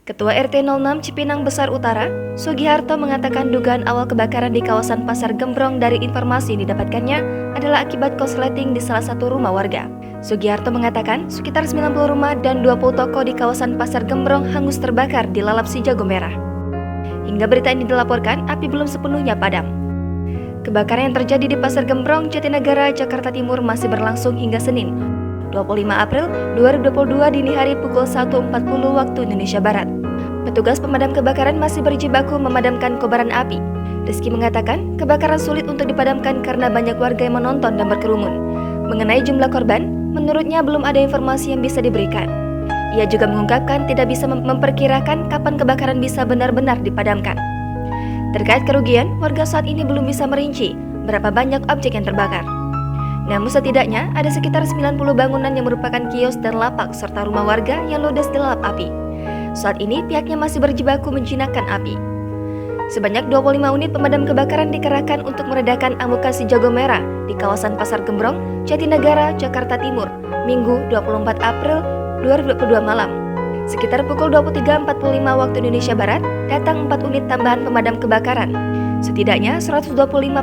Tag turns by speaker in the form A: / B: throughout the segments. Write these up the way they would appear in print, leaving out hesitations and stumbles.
A: Ketua RT 06 Cipinang Besar Utara, Sugiharto mengatakan dugaan awal kebakaran di kawasan Pasar Gembrong dari informasi yang didapatkannya adalah akibat korsleting di salah satu rumah warga. Sugiharto mengatakan sekitar 90 rumah dan 20 toko di kawasan Pasar Gembrong hangus terbakar di lalap si jago merah. Hingga berita ini dilaporkan, api belum sepenuhnya padam. Kebakaran yang terjadi di Pasar Gembrong, Jatinegara, Jakarta Timur masih berlangsung hingga Senin, 25 April 2022 dini hari pukul 1.40 waktu Indonesia Barat. Petugas pemadam kebakaran masih berjibaku memadamkan kobaran api. Rizky mengatakan kebakaran sulit untuk dipadamkan karena banyak warga yang menonton dan berkerumun. Mengenai jumlah korban, menurutnya belum ada informasi yang bisa diberikan. Ia juga mengungkapkan tidak bisa memperkirakan kapan kebakaran bisa benar-benar dipadamkan. Terkait kerugian, warga saat ini belum bisa merinci berapa banyak objek yang terbakar. Namun setidaknya ada sekitar 90 bangunan yang merupakan kios dan lapak serta rumah warga yang ludes dilalap api. Saat ini pihaknya masih berjibaku menjinakkan api. Sebanyak 25 unit pemadam kebakaran dikerahkan untuk meredakan amukan si jago merah di kawasan Pasar Gembrong, Jatinegara, Jakarta Timur, Minggu 24 April 2022 malam. Sekitar pukul 23.45 waktu Indonesia Barat, datang 4 unit tambahan pemadam kebakaran. Setidaknya 125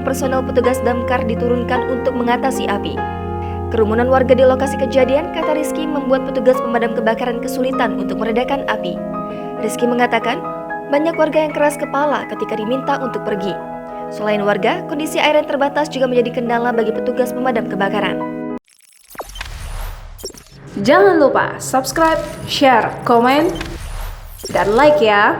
A: personel petugas damkar diturunkan untuk mengatasi api. Kerumunan warga di lokasi kejadian, kata Rizky, membuat petugas pemadam kebakaran kesulitan untuk meredakan api. Rizky mengatakan, banyak warga yang keras kepala ketika diminta untuk pergi. Selain warga, kondisi air yang terbatas juga menjadi kendala bagi petugas pemadam kebakaran.
B: Jangan lupa subscribe, share, komen, dan like ya!